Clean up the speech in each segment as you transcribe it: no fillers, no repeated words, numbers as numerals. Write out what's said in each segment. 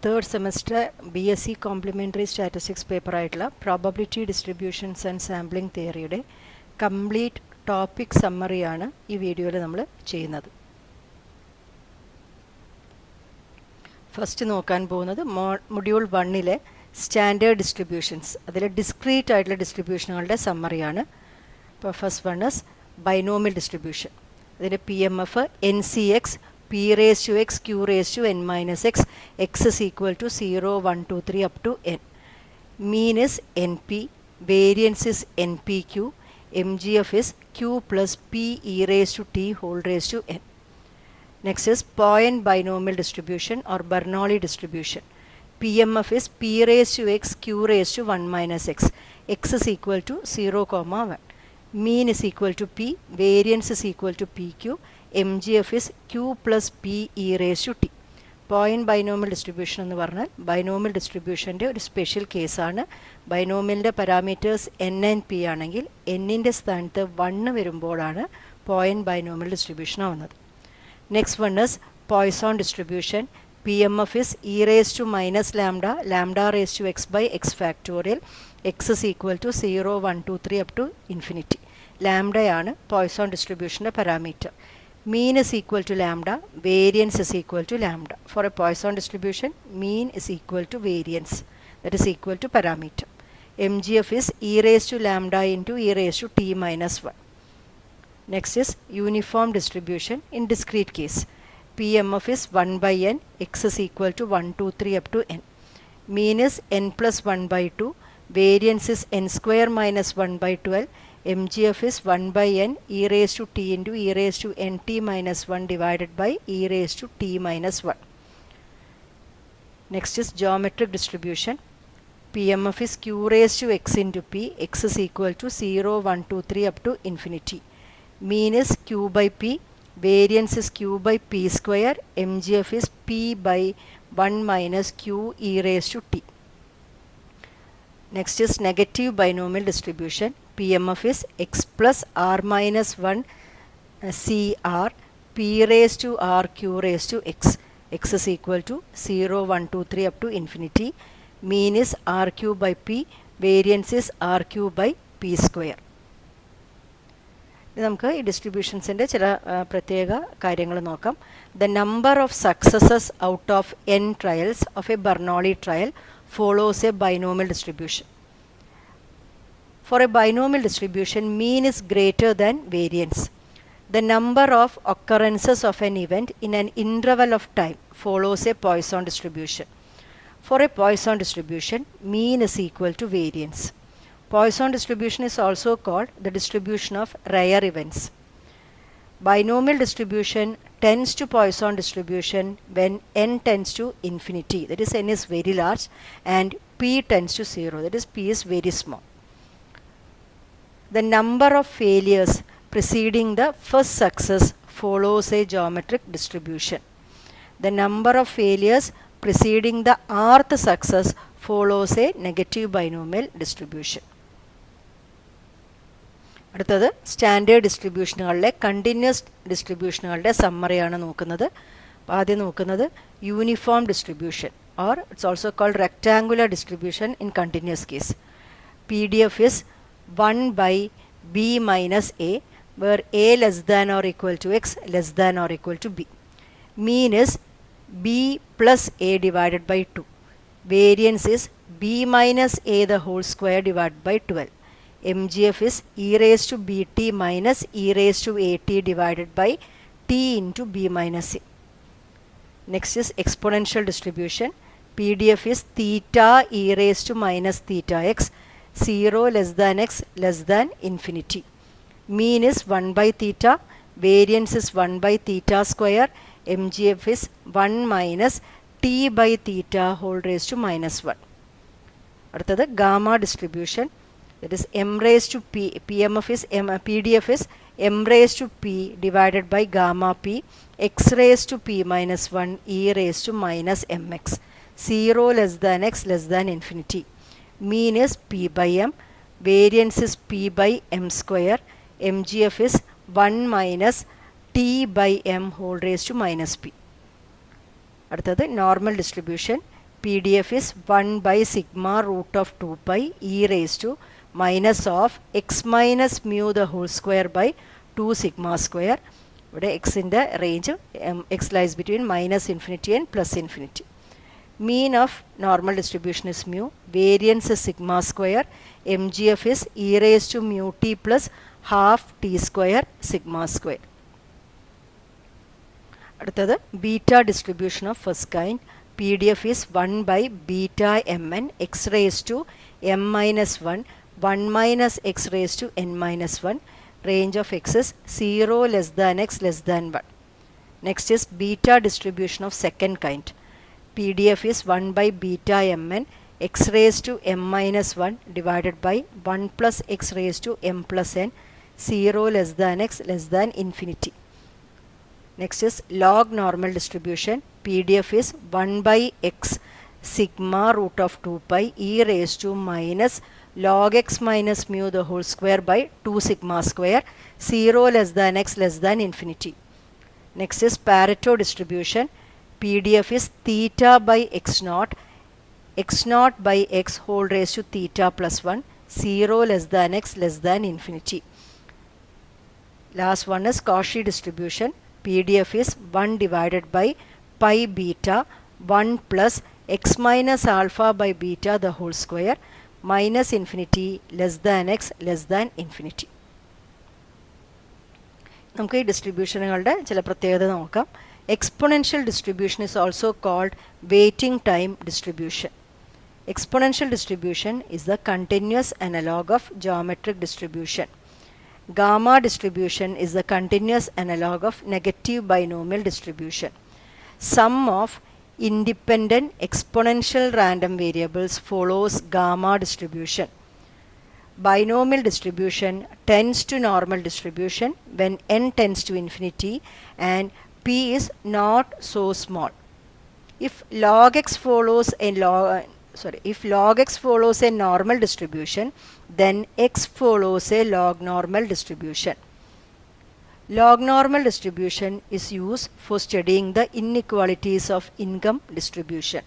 Third semester BSc complementary statistics പേപ്പറായിട്ടുള്ള probability distributions and sampling തിയറിയുടെ complete topic സമ്മറിയാണ് ഈ വീഡിയോയിൽ നമ്മൾ ചെയ്യുന്നത്. ഫസ്റ്റ് നോക്കാൻ പോകുന്നത് മൊഡ്യൂൾ 1-ലെ സ്റ്റാൻഡേർഡ് ഡിസ്ട്രിബ്യൂഷൻസ്, അതിൽ ഡിസ്ക്രീറ്റ് ആയിട്ടുള്ള ഡിസ്ട്രിബ്യൂഷനുകളുടെ സമ്മറിയാണ്. ഇപ്പോൾ first one is binomial distribution. അതിൻ്റെ PMF NCX P raised to x Q raised to n minus x, x is equal to 0, 1, 2, 3 up to n. Mean is NP, variance is NPQ, MGF is Q plus P e raised to t whole raised to n. Next is point binomial distribution or Bernoulli distribution. PMF is P raised to x Q raised to 1 minus x, x is equal to 0, 1. Mean is equal to P, variance is equal to PQ, MGF is Q plus P e raised to t. Point binomial distribution എന്ന് പറഞ്ഞാൽ binomial ഡിസ്ട്രിബ്യൂഷൻ്റെ ഒരു special കേസാണ്. ബൈനോമിയലിൻ്റെ parameters n and p ആണെങ്കിൽ n-ൻ്റെ സ്ഥാനത്ത് 1 വരുമ്പോഴാണ് point binomial distribution ആവുന്നത്. Next one is Poisson distribution. PMF is e raised to minus lambda, lambda raised to x by x factorial, x is equal to 0, 1, 2, 3 up to infinity. ലാംഡയാണ് Poisson ഡിസ്ട്രിബ്യൂഷൻ്റെ parameter. Mean is equal to lambda, variance is equal to lambda. For a Poisson distribution, mean is equal to variance, that is equal to parameter. MGF is e raised to lambda into e raised to t minus 1. Next is uniform distribution in discrete case. PMF is 1 by n, x is equal to 1, 2, 3 up to n. Mean is n plus 1 by 2, variance is n square minus 1 by 12. MGF is 1 by n e raised to t into e raised to nt minus 1 divided by e raised to t minus 1. Next is geometric distribution. PMF is q raised to x into p, x is equal to 0, 1, 2, 3 up to infinity. Mean is q by p, variance is q by p square, MGF is p by 1 minus q e raised to t. Next is negative binomial distribution. PMF is x plus r minus 1 CR, p raised to r q raised to x, x is equal to 0, 1, 2, 3 up to infinity. Mean is rq by p, variance is rq by p square. നമുക്ക് ഈ ഡിസ്ട്രിബ്യൂഷൻസിൻ്റെ ചില പ്രത്യേക കാര്യങ്ങൾ നോക്കാം. The number of successes out of n trials of a Bernoulli trial follows a binomial distribution. For a binomial distribution, mean is greater than variance. The number of occurrences of an event in an interval of time follows a Poisson distribution. For a Poisson distribution, mean is equal to variance. Poisson distribution is also called the distribution of rare events. Binomial distribution tends to Poisson distribution when n tends to infinity, that is n is very large, and p tends to 0, that is p is very small. The number of failures preceding the first success follows a geometric distribution. The number of failures preceding the rth success follows a negative binomial distribution. അടുത്തത് standard ഡിസ്ട്രിബ്യൂഷനുകളിലെ continuous ഡിസ്ട്രിബ്യൂഷനുകളുടെ സമ്മറിയാണ് നോക്കുന്നത്. ആദ്യം നോക്കുന്നത് uniform distribution or it's also called rectangular distribution in continuous case. PDF is 1 by b minus a, where a less than or equal to x, less than or equal to b. Mean is b plus a divided by 2. Variance is b minus a the whole square divided by 12. MGF is e raised to bt minus e raised to at divided by t into b minus a. Next is exponential distribution. PDF is theta e raised to minus theta x, 0 less than x less than infinity. Mean is 1 by theta, variance is 1 by theta square, MGF is 1 minus t by theta whole raised to minus 1. അടുത്തത് gamma distribution. That is m raised to p, PMF is m, PDF is m raised to p divided by gamma p, x raised to p minus 1 e raised to minus mx, 0 less than x less than infinity. Mean is p by m, variance is p by m square, MGF is 1 minus t by m whole raised to minus p. അടുത്തത് normal distribution. PDF is 1 by sigma root of 2 pi e raised to minus of x minus mu the whole square by 2 sigma square. ഇവിടെ എക്സിൻ്റെ range x lies between minus infinity and plus infinity. Mean of normal distribution is mu. Variance is sigma square. MGF is e raised to mu t plus half t square sigma square. അടുത്തത് beta distribution of first kind. PDF is 1 by beta mn x raised to m minus 1, 1 minus x raised to n minus 1. Range of x is 0 less than x less than 1. Next is beta distribution of second kind. PDF is 1 by beta mn x raised to m minus 1 divided by 1 plus x raised to m plus n, 0 less than x less than infinity. Next is log normal distribution. PDF is 1 by x sigma root of 2 pi e raised to minus log x minus mu the whole square by 2 sigma square, 0 less than x less than infinity. Next is Pareto distribution. PDF is theta by x naught by x whole raised to theta plus 1, 0 less than x less than infinity. Last one is Cauchy distribution. PDF is 1 divided by pi beta 1 plus x minus alpha by beta the whole square minus infinity less than x less than infinity. നമുക്ക് ഈ ഡിസ്ട്രിബ്യൂഷനുകളുടെ ചില പ്രത്യേകത നോക്കാം. Exponential distribution is also called waiting time distribution. Exponential distribution is the continuous analog of geometric distribution. Gamma distribution is the continuous analog of negative binomial distribution. Sum of independent exponential random variables follows gamma distribution. Binomial distribution tends to normal distribution when n tends to infinity and p is not so small. If log x follows a normal distribution, then x follows a log normal distribution. Log normal distribution is used for studying the inequalities of income distribution.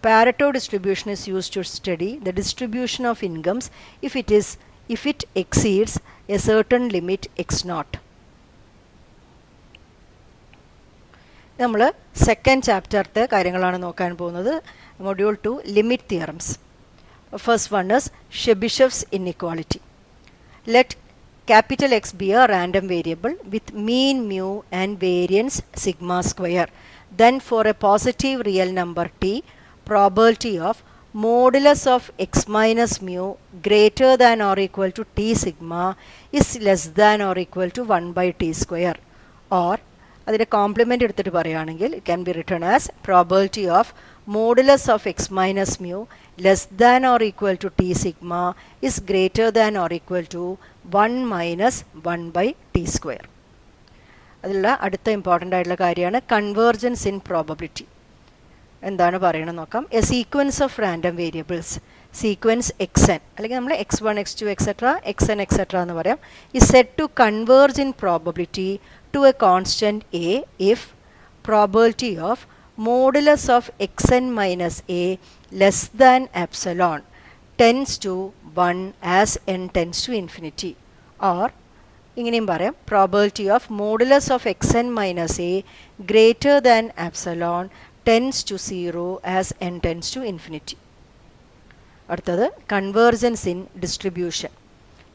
Pareto distribution is used to study the distribution of incomes if it exceeds a certain limit x naught. നമ്മൾ second ചാപ്റ്ററിലത്തെ കാര്യങ്ങളാണ് നോക്കാൻ പോകുന്നത്. Module 2 limit theorems. First one is Chebyshev's inequality. Let capital X be a random variable with mean mu and variance sigma square. Then for a positive real number t, probability of modulus of x minus mu greater than or equal to t sigma is less than or equal to 1 by t square. Or അതിൻ്റെ compliment എടുത്തിട്ട് പറയുകയാണെങ്കിൽ it can be written as probability of modulus of x minus mu less than or equal to t sigma is greater than or equal to 1 minus 1 by t square. അതിലുള്ള അടുത്ത important ആയിട്ടുള്ള കാര്യമാണ് convergence in probability. എന്താണ് പറയണമെന്ന് നോക്കാം. A sequence of random variables sequence X അല്ലെങ്കിൽ നമ്മൾ x1 x2 etcetera xn etcetera എന്ന് പറയാം is said to converge in probability to a constant a if probability of modulus of xn minus a less than epsilon tends to 1 as n tends to infinity. Or ഇങ്ങനെയും പറയാം probability of modulus of xn minus a greater than epsilon tends to 0 as n tends to infinity. അടുത്തത് convergence in distribution.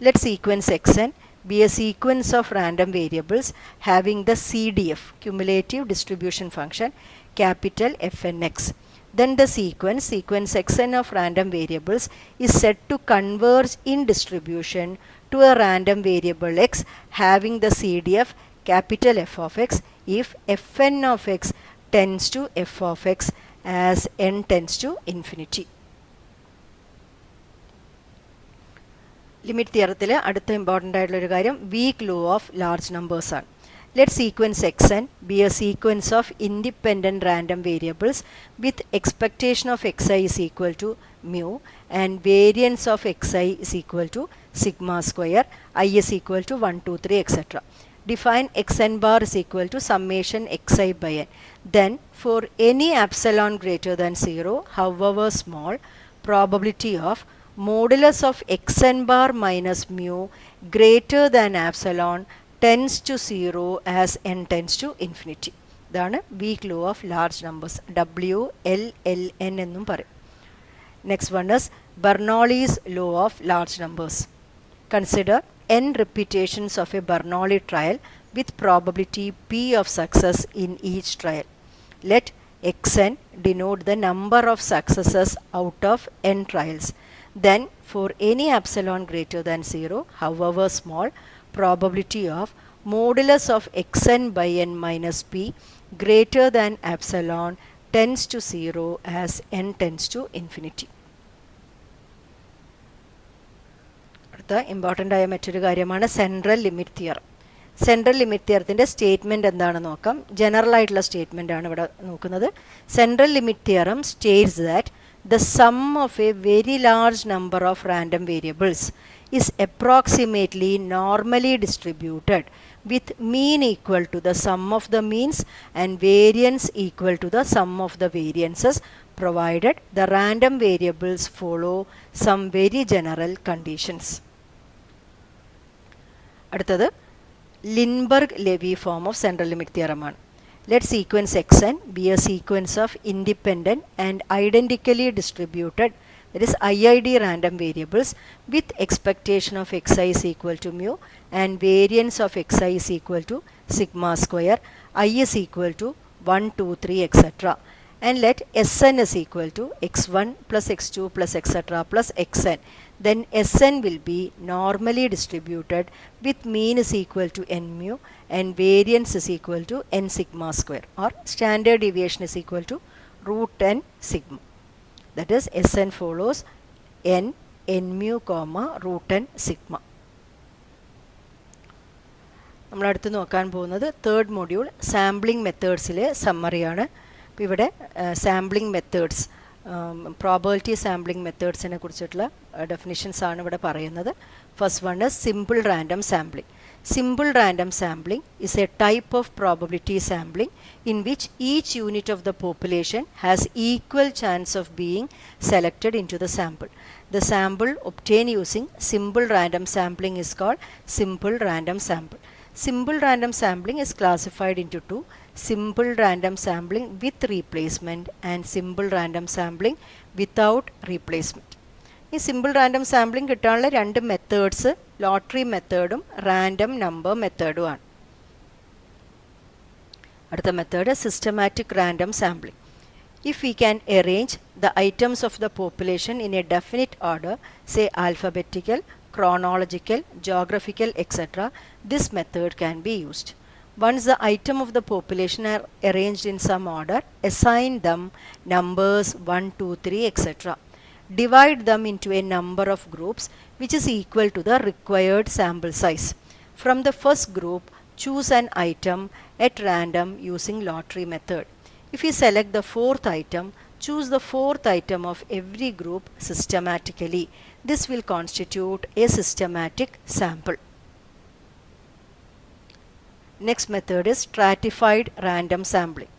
Let sequence xn be a sequence of random variables having the CDF cumulative distribution function capital Fnx. Then the sequence xn of random variables is said to converge in distribution to a random variable x having the CDF capital F of x if Fn of x tends to f of x as n tends to infinity. Limit തിയറത്തിലെ അടുത്ത important ആയിട്ടുള്ളൊരു കാര്യം weak law of large നമ്പേഴ്സാണ്. Let sequence xn be a sequence of independent random variables with expectation of xi is equal to mu and variance of xi is equal to sigma square, I is equal to 1, 2, 3 etc. define xn bar is equal to summation xi by n. Then for any epsilon greater than 0, however small, probability of modulus of xn bar minus mu greater than epsilon tends to 0 as n tends to infinity. ഇതാണ് weak law of large numbers. WLLN എന്നും പറയും. Next one is Bernoulli's law of large numbers. Consider n repetitions of a Bernoulli trial with probability p of success in each trial. Let xn denote the number of successes out of n trials. Then for any epsilon greater than 0, however small, probability of modulus of xn by n minus p greater than epsilon tends to 0 as n tends to infinity. അടുത്ത important ആയ മറ്റൊരു കാര്യമാണ് central limit theorem. Central limit തിയറത്തിൻ്റെ statement എന്താണെന്ന് നോക്കാം. General ആയിട്ടുള്ള statement ആണ് ഇവിടെ നോക്കുന്നത്. Central limit theorem states that the sum of a very large number of random variables is approximately normally distributed with mean equal to the sum of the means and variance equal to the sum of the variances, provided the random variables follow some very general conditions. അടുത്തത് Lindeberg Levy form of central limit തിയറമാണ്. Let sequence xn be a sequence of independent and identically distributed, that is IID random variables with expectation of xi is equal to mu and variance of xi is equal to sigma square, I is equal to 1, 2, 3 etc. And let Sn is equal to x1 plus x2 plus etc. plus xn. Then Sn will be normally distributed with mean is equal to n mu and variance is equal to n sigma square, or standard deviation is equal to root n sigma. That is Sn follows n mu comma root n sigma. നമ്മൾ അടുത്ത് നോക്കാൻ പോകുന്നത് third module sampling മെത്തേഡ്സിലെ സമ്മറിയാണ്. അപ്പോൾ ഇവിടെ sampling methods, probability sampling മെത്തേഡ്സിനെ കുറിച്ചിട്ടുള്ള definitions ആണ് ഇവിടെ പറയുന്നത്. First one is simple random sampling. Simple random sampling is a type of probability sampling in which each unit of the population has equal chance of being selected into the sample. The sample obtained using simple random sampling is called simple random sample. Simple random sampling is classified into two: simple random sampling with replacement and simple random sampling without replacement. ഈ simple random sampling കിട്ടാനുള്ള രണ്ട് methods lottery മെത്തേഡും random number മെത്തേഡും ആണ്. അടുത്ത method systematic random sampling. If we can arrange the items of the population in A definite order, say alphabetical, chronological, geographical etc., this method can be used. Once the item of the population are arranged in some order, assign them numbers 1, 2, 3 etc. Divide them into a number of groups which is equal to the required sample size. From the first group, choose an item at random using lottery method. If you select the fourth item, choose the fourth item of every group systematically. This will constitute a systematic sample. Next method is stratified random sampling.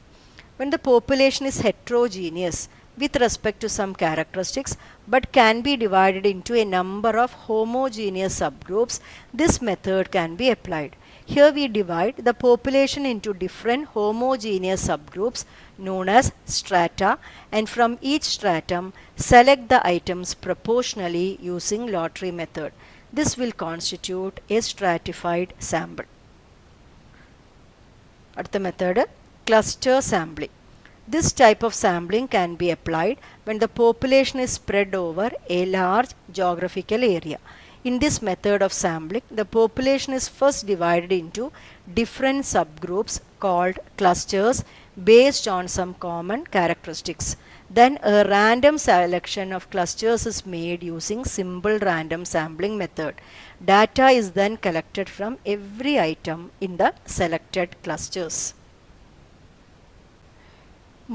When the population is heterogeneous with respect to some characteristics but can be divided into a number of homogeneous subgroups, this method can be applied. Here we divide the population into different homogeneous subgroups known as strata, and from each stratum select the items proportionally using lottery method. This will constitute a stratified sample. അടുത്ത method cluster sampling. This type of sampling can be applied when the population is spread over a large geographical area. In this method of sampling, the population is first divided into different subgroups called clusters based on some common characteristics. Then a random selection of clusters is made using simple random sampling method. Data is then collected from every item in the selected clusters.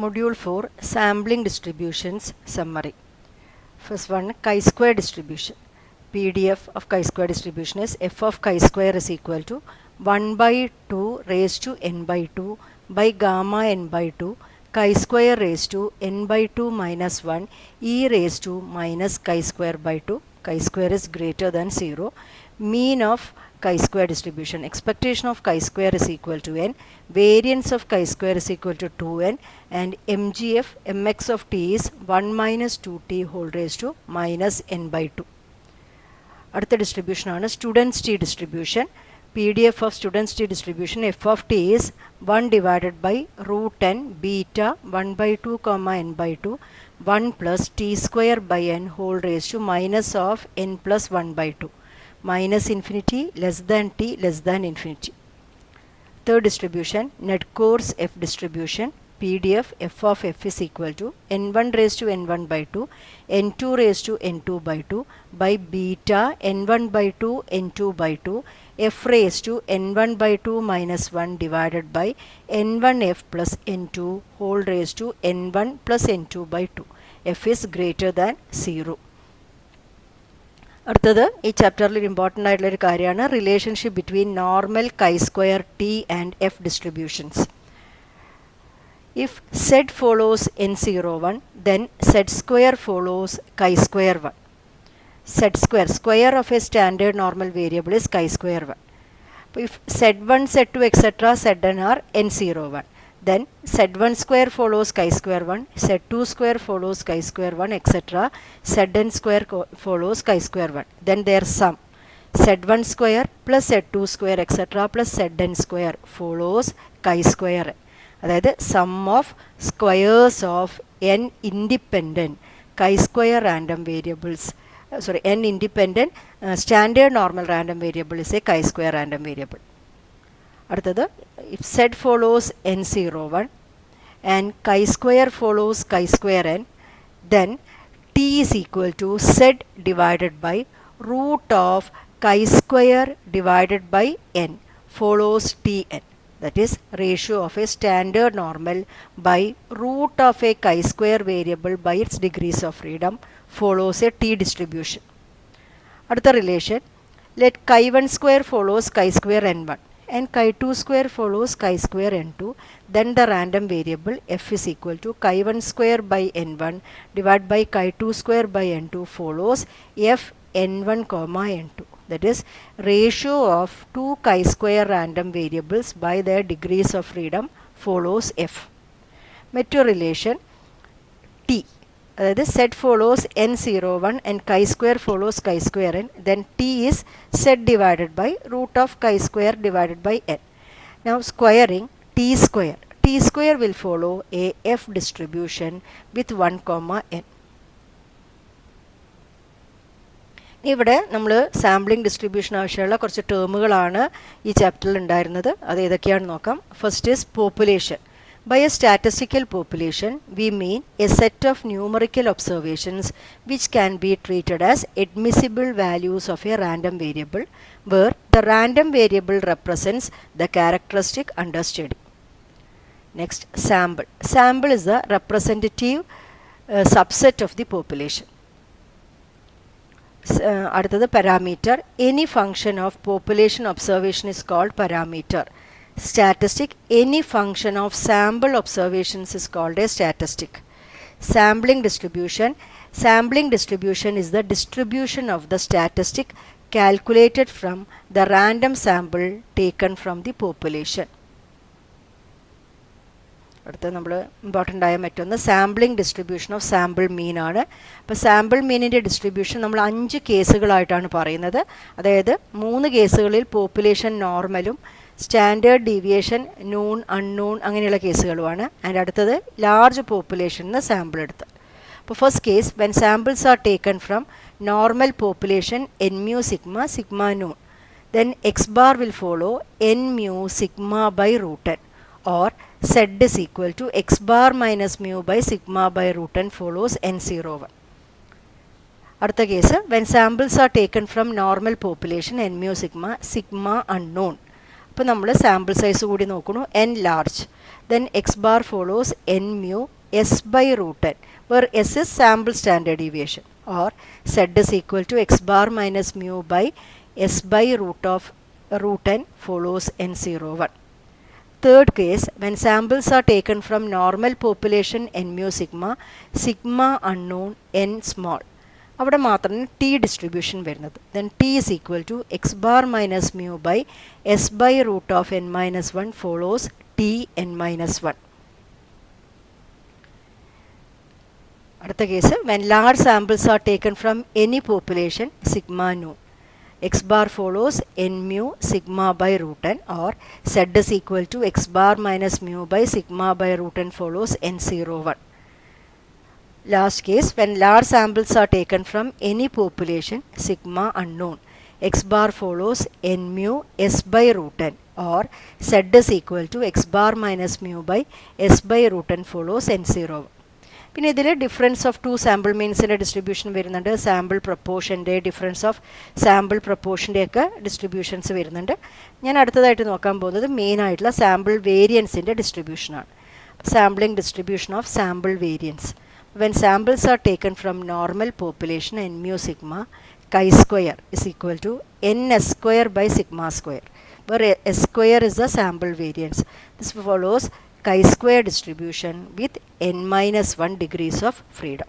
Module 4 Sampling Distributions Summary. First one, chi-square distribution. PDF of chi-square distribution is f of chi-square is equal to 1 by 2 raised to n by 2 by gamma n by 2 chi square raised to n by 2 minus 1 e raised to minus chi square by 2. Chi square is greater than 0. Mean of chi-square distribution. Expectation of chi-square is equal to n. Variance of chi-square is equal to 2n. And mgf, mx of t is 1 minus 2t whole raised to minus n by 2. അടുത്ത distribution ആണ് students T distribution. PDF of students t distribution f of t is 1 divided by root n beta 1 by 2 comma n by 2 1 plus t square by n whole raised to minus of n plus 1 by 2 minus infinity less than t less than infinity. Third distribution net course f distribution. PDF f of f is equal to n1 raised to n1 by 2 n2 raised to n2 by 2 by beta n1 by 2 n2 by 2 f raised to n1 by 2 minus 1 divided by n1f plus n2 whole raised to n1 plus n2 by 2. F is greater than 0. അടുത്തത് ഈ ചാപ്റ്ററിൽ ഒരു important ആയിട്ടുള്ള ഒരു കാര്യമാണ് relationship between normal chi square T and F distributions. If z follows n01, then z square follows chi square 1. Z square, square of a standard normal variable is chi square 1. If z1, z2, etc. zn are n01, then z1 square follows chi square 1, z2 square follows chi square 1, etc. zn square follows chi square 1. Then their sum, z1 square plus z2 square, etc. plus zn square follows chi square. അതായത് sum of squares of n independent chi square random variables, n independent standard normal random variable is a chi square random variable. അടുത്തത് if z follows n01 and chi square follows chi square n, then t is equal to z divided by root of chi square divided by n follows tn. That is ratio of a standard normal by root of a chi square variable by its degrees of freedom follows a t distribution. അടുത്ത relation, let chi1 square follows chi square n1 and chi2 square follows chi square n2, then the random variable f is equal to chi1 square by n1 divided by chi2 square by n2 follows f n1 comma n2. That is ratio of two chi square random variables by their degrees of freedom follows f. മറ്റൊരു relation t, അതായത് z follows n01 and chi square follows chi square n, then t is z divided by root of chi square divided by n. Now squaring t square will follow a f distribution with 1 comma n. ഇവിടെ നമ്മൾ sampling distribution ആവശ്യമുള്ള കുറച്ച് ടേമുകളാണ് ഈ ചാപ്റ്ററിൽ ഉണ്ടായിരുന്നത്. അത് ഏതൊക്കെയാണെന്ന് നോക്കാം. First is population. By a statistical population we mean a set of numerical observations which can be treated as admissible values of a random variable where the random variable represents the characteristic under study. Next sample. Sample is the representative subset of the population. അടുത്തത് parameter. Any function of population observation is called parameter. Statistic. Any function of sample observations is called a statistic. Sampling distribution. Sampling distribution is the distribution of the statistic calculated from the random sample taken from the population. അടുത്ത നമ്മൾ important ആയ മറ്റൊന്ന് sampling distribution of sample മീൻ ആണ്. അപ്പോൾ sample മീനിൻ്റെ distribution നമ്മൾ 5 കേസുകളായിട്ടാണ് പറയുന്നത്. അതായത് 3 കേസുകളിൽ പോപ്പുലേഷൻ നോർമലും സ്റ്റാൻഡേർഡ് ഡീവിയേഷൻ നൂൺ അൺനൂൺ അങ്ങനെയുള്ള കേസുകളുമാണ്. ആൻഡ് അടുത്തത് ലാർജ് പോപ്പുലേഷനിൽ സാമ്പിൾ എടുത്ത്. അപ്പോൾ first case when samples are taken from normal population n mu sigma noon, then x bar will follow n mu sigma by root n, or z is equal to x bar minus mu by sigma by root n follows n01. അടുത്ത case when samples are taken from normal population n mu sigma unknown. അപ്പോൾ നമ്മൾ sample size കൂടി നോക്കുന്നു, n large, then x bar follows n mu s by root n where s is sample standard deviation, or z is equal to x bar minus mu by s by root of root n follows n01. Third case, when samples are taken from normal population n mu sigma, sigma unknown n small. അവിടെ മാത്രമാണ് T distribution വരുന്നത്. Then T is equal to X bar minus mu by S by root of N minus one follows T N minus one. അടുത്ത case, when large samples are taken from any population sigma known, x bar follows n mu sigma by root n, or z is equal to x bar minus mu by sigma by root n follows n01. Last case, when large samples are taken from any population sigma unknown, x bar follows n mu s by root n, or z is equal to x bar minus mu by s by root n follows n01. പിന്നെ ഇതിൽ difference of two sample മീൻസിൻ്റെ distribution വരുന്നുണ്ട്, sample പ്രപ്പോർഷൻ്റെ, difference of sample പ്രപ്പോർഷൻ്റെ ഒക്കെ distributions വരുന്നുണ്ട്. ഞാൻ അടുത്തതായിട്ട് നോക്കാൻ പോകുന്നത് മെയിൻ ആയിട്ടുള്ള സാമ്പിൾ വേരിയൻസിൻ്റെ ഡിസ്ട്രിബ്യൂഷനാണ്. Sampling distribution of sample variance. When samples are taken from normal population N mu sigma, chi square is equal to N S square by sigma square, where s square is the sample variance. This follows chi-square distribution with n minus 1 degrees of freedom.